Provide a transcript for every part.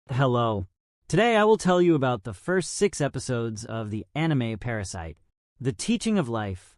Hello. Today I will tell you about the first 6 episodes of the anime Parasyte. The teaching of life.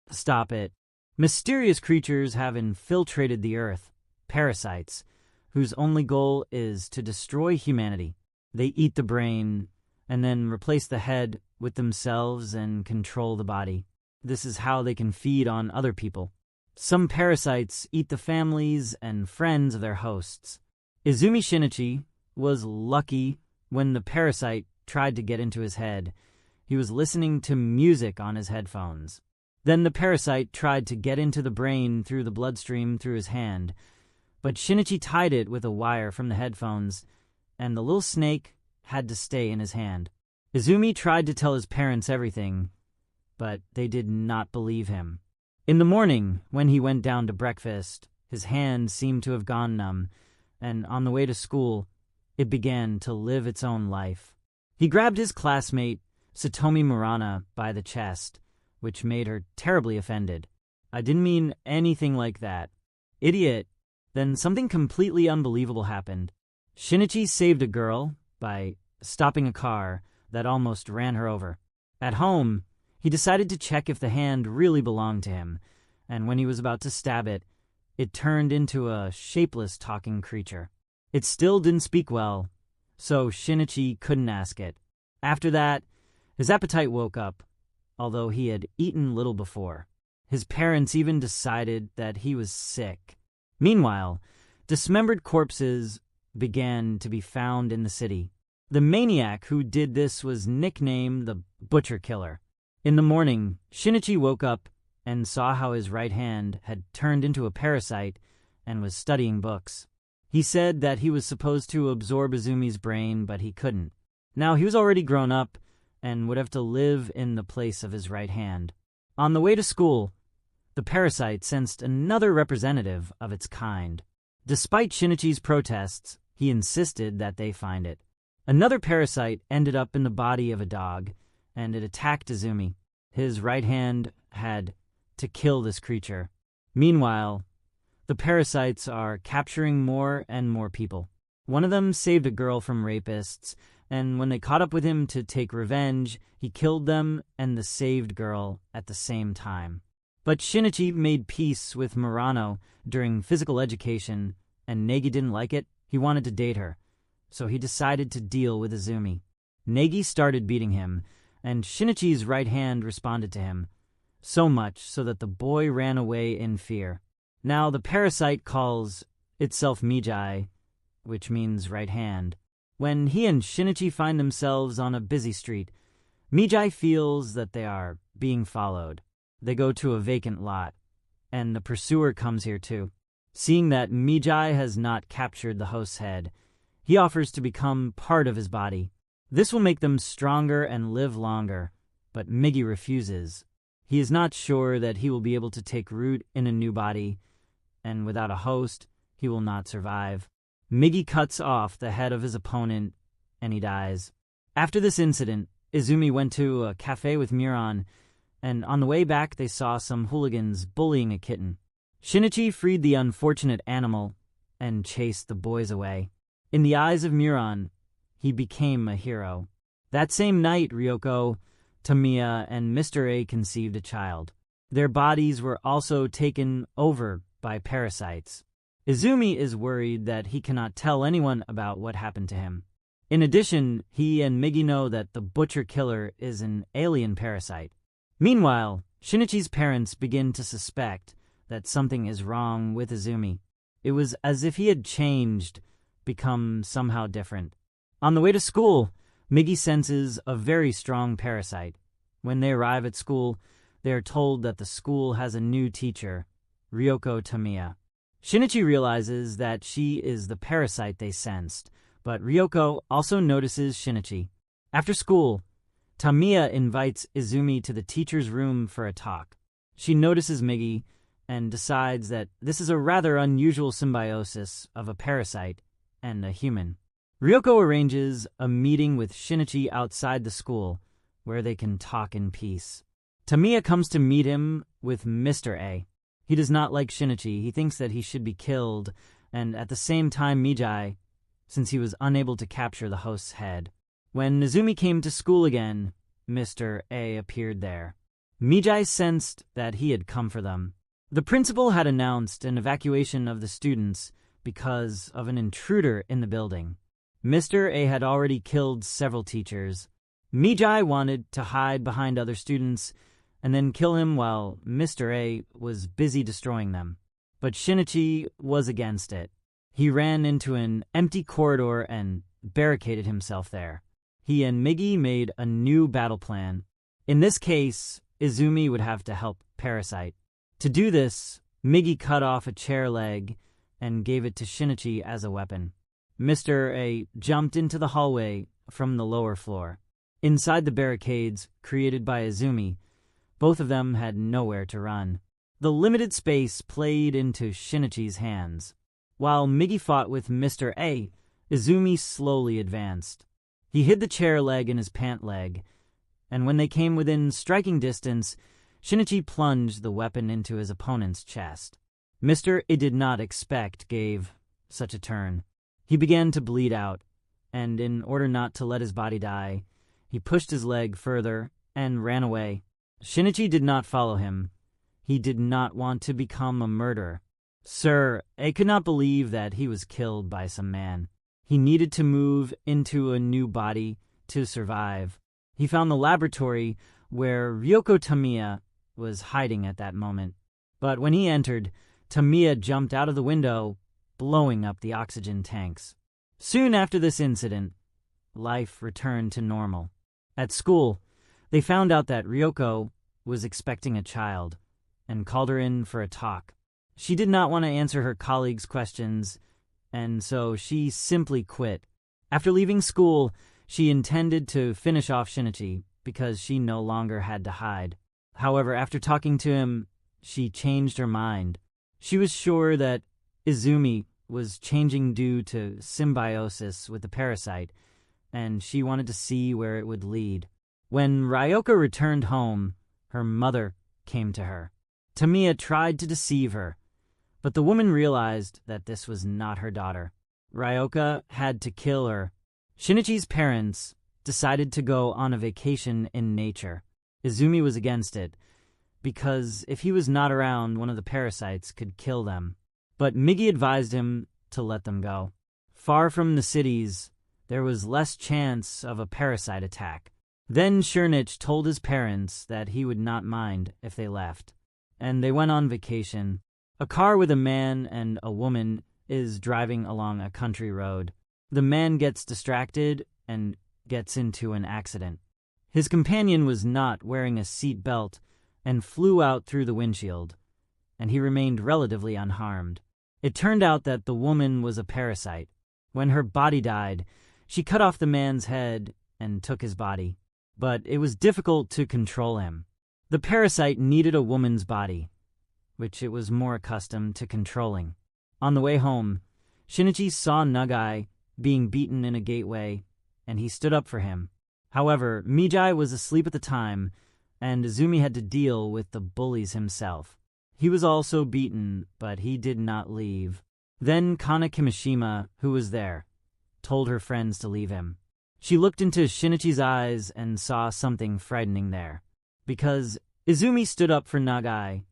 Stop it. Mysterious creatures have infiltrated the earth, parasites, whose only goal is to destroy humanity. They eat the brain and then replace the head with themselves and control the body. This is how they can feed on other people. Some parasites eat the families and friends of their hosts. Izumi Shinichi was lucky when the parasite tried to get into his head. He was listening to music on his headphones. Then the parasite tried to get into the brain through the bloodstream through his hand, but Shinichi tied it with a wire from the headphones, and the little snake had to stay in his hand. Izumi tried to tell his parents everything, but they did not believe him. In the morning, when he went down to breakfast, his hand seemed to have gone numb, and on the way to school, it began to live its own life. He grabbed his classmate, Satomi Murana, by the chest, which made her terribly offended. "I didn't mean anything like that. Idiot." Then something completely unbelievable happened. Shinichi saved a girl by stopping a car that almost ran her over. At home, he decided to check if the hand really belonged to him, and when he was about to stab it, it turned into a shapeless talking creature. It still didn't speak well, so Shinichi couldn't ask it. After that, his appetite woke up, although he had eaten little before. His parents even decided that he was sick. Meanwhile, dismembered corpses began to be found in the city. The maniac who did this was nicknamed the Butcher Killer. In the morning, Shinichi woke up and saw how his right hand had turned into a parasite and was studying books. He said that he was supposed to absorb Izumi's brain, but he couldn't. Now he was already grown up and would have to live in the place of his right hand. On the way to school, the parasite sensed another representative of its kind. Despite Shinichi's protests, he insisted that they find it. Another parasite ended up in the body of a dog, and it attacked Izumi. His right hand had to kill this creature. Meanwhile, the parasites are capturing more and more people. One of them saved a girl from rapists, and when they caught up with him to take revenge, he killed them and the saved girl at the same time. But Shinichi made peace with Murano during physical education, and Negi didn't like it. He wanted to date her, so he decided to deal with Izumi. Negi started beating him, and Shinichi's right hand responded to him, so much so that the boy ran away in fear. Now the parasite calls itself Migi, which means right hand. When he and Shinichi find themselves on a busy street, Migi feels that they are being followed. They go to a vacant lot, and the pursuer comes here too. Seeing that Migi has not captured the host's head, he offers to become part of his body. This will make them stronger and live longer, but Migi refuses. He is not sure that he will be able to take root in a new body, and without a host, he will not survive. Migi cuts off the head of his opponent, and he dies. After this incident, Izumi went to a cafe with Muran, and on the way back they saw some hooligans bullying a kitten. Shinichi freed the unfortunate animal and chased the boys away. In the eyes of Muran, he became a hero. That same night, Ryoko, Tamiya, and Mr. A conceived a child. Their bodies were also taken over by parasites. Izumi is worried that he cannot tell anyone about what happened to him. In addition, he and Migi know that the Butcher Killer is an alien parasite. Meanwhile, Shinichi's parents begin to suspect that something is wrong with Izumi. It was as if he had changed, become somehow different. On the way to school, Migi senses a very strong parasite. When they arrive at school, they are told that the school has a new teacher, Ryoko Tamiya. Shinichi realizes that she is the parasite they sensed, but Ryoko also notices Shinichi. After school, Tamiya invites Izumi to the teacher's room for a talk. She notices Migi and decides that this is a rather unusual symbiosis of a parasite and a human. Ryoko arranges a meeting with Shinichi outside the school, where they can talk in peace. Tamiya comes to meet him with Mr. A. He does not like Shinichi. He thinks that he should be killed, and at the same time Migi since he was unable to capture the host's head. When Izumi came to school again, Mr. A appeared there. Migi sensed that he had come for them. The principal had announced an evacuation of the students because of an intruder in the building. Mr. A had already killed several teachers. Migi wanted to hide behind other students and then kill him while Mr. A was busy destroying them. But Shinichi was against it. He ran into an empty corridor and barricaded himself there. He and Migi made a new battle plan. In this case, Izumi would have to help Parasyte. To do this, Migi cut off a chair leg and gave it to Shinichi as a weapon. Mr. A jumped into the hallway from the lower floor. Inside the barricades created by Izumi, both of them had nowhere to run. The limited space played into Shinichi's hands. While Migi fought with Mr. A, Izumi slowly advanced. He hid the chair leg in his pant leg, and when they came within striking distance, Shinichi plunged the weapon into his opponent's chest. Mr. A did not expect gave such a turn. He began to bleed out, and in order not to let his body die, he pushed his leg further and ran away. Shinichi did not follow him. He did not want to become a murderer. Sir A could not believe that he was killed by some man. He needed to move into a new body to survive. He found the laboratory where Ryoko Tamiya was hiding at that moment. But when he entered, Tamiya jumped out of the window, blowing up the oxygen tanks. Soon after this incident, life returned to normal. At school, they found out that Ryoko was expecting a child and called her in for a talk. She did not want to answer her colleagues' questions, and so she simply quit. After leaving school, she intended to finish off Shinichi because she no longer had to hide. However, after talking to him, she changed her mind. She was sure that Izumi was changing due to symbiosis with the parasite, and she wanted to see where it would lead. When Ryoko returned home, her mother came to her. Tamiya tried to deceive her, but the woman realized that this was not her daughter. Ryoko had to kill her. Shinichi's parents decided to go on a vacation in nature. Izumi was against it, because if he was not around, one of the parasites could kill them. But Migi advised him to let them go. Far from the cities, there was less chance of a parasite attack. Then Shinichi told his parents that he would not mind if they left, and they went on vacation. A car with a man and a woman is driving along a country road. The man gets distracted and gets into an accident. His companion was not wearing a seat belt and flew out through the windshield, and he remained relatively unharmed. It turned out that the woman was a parasite. When her body died, she cut off the man's head and took his body, but it was difficult to control him. The parasite needed a woman's body, which it was more accustomed to controlling. On the way home, Shinichi saw Nagai being beaten in a gateway, and he stood up for him. However, Migi was asleep at the time, and Izumi had to deal with the bullies himself. He was also beaten, but he did not leave. Then Kana Kimishima, who was there, told her friends to leave him. She looked into Shinichi's eyes and saw something frightening there. Because Izumi stood up for Nagai,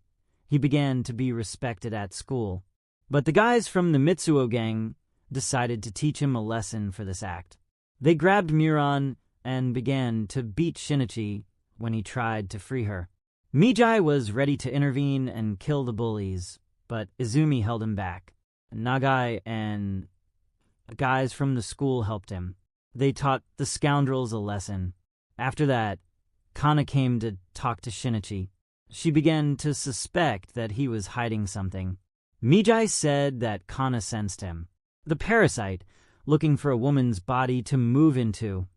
he began to be respected at school. But the guys from the Mitsuo gang decided to teach him a lesson for this act. They grabbed Miran and began to beat Shinichi when he tried to free her. Migi was ready to intervene and kill the bullies, but Izumi held him back. Nagai and guys from the school helped him. They taught the scoundrels a lesson. After that, Kana came to talk to Shinichi. She began to suspect that he was hiding something. Migi said that Kana sensed him. The parasite, looking for a woman's body to move into,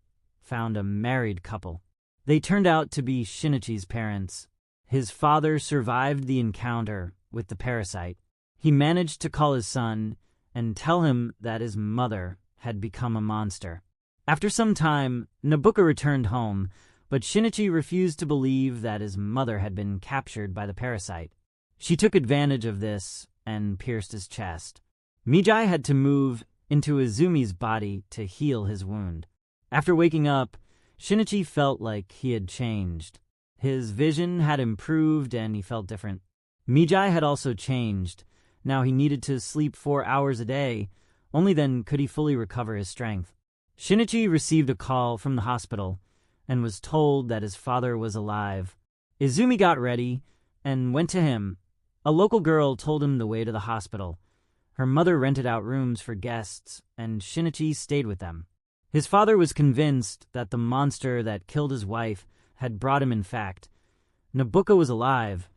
found a married couple. They turned out to be Shinichi's parents. His father survived the encounter with the parasite. He managed to call his son and tell him that his mother had become a monster. After some time, Nabuka returned home, but Shinichi refused to believe that his mother had been captured by the parasite. She took advantage of this and pierced his chest. Migi had to move into Izumi's body to heal his wound. After waking up, Shinichi felt like he had changed. His vision had improved and he felt different. Migi had also changed. Now he needed to sleep 4 hours a day. Only then could he fully recover his strength. Shinichi received a call from the hospital and was told that his father was alive. Izumi got ready and went to him. A local girl told him the way to the hospital. Her mother rented out rooms for guests, and Shinichi stayed with them. His father was convinced that the monster that killed his wife had brought him. In fact, Nabuka was alive,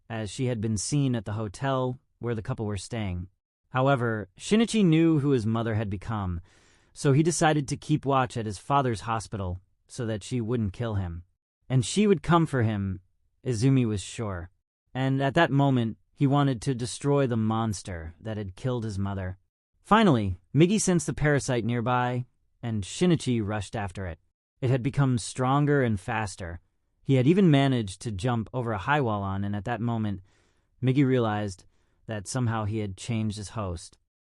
as she had been seen at the hotel where the couple were staying. However, Shinichi knew who his mother had become, so he decided to keep watch at his father's hospital so that she wouldn't kill him. And she would come for him, Izumi was sure. And at that moment, he wanted to destroy the monster that had killed his mother. Finally, Migi sensed the parasite nearby, and Shinichi rushed after it. It had become stronger and faster. He had even managed to jump over a high wall and at that moment, Migi realized that somehow he had changed his host.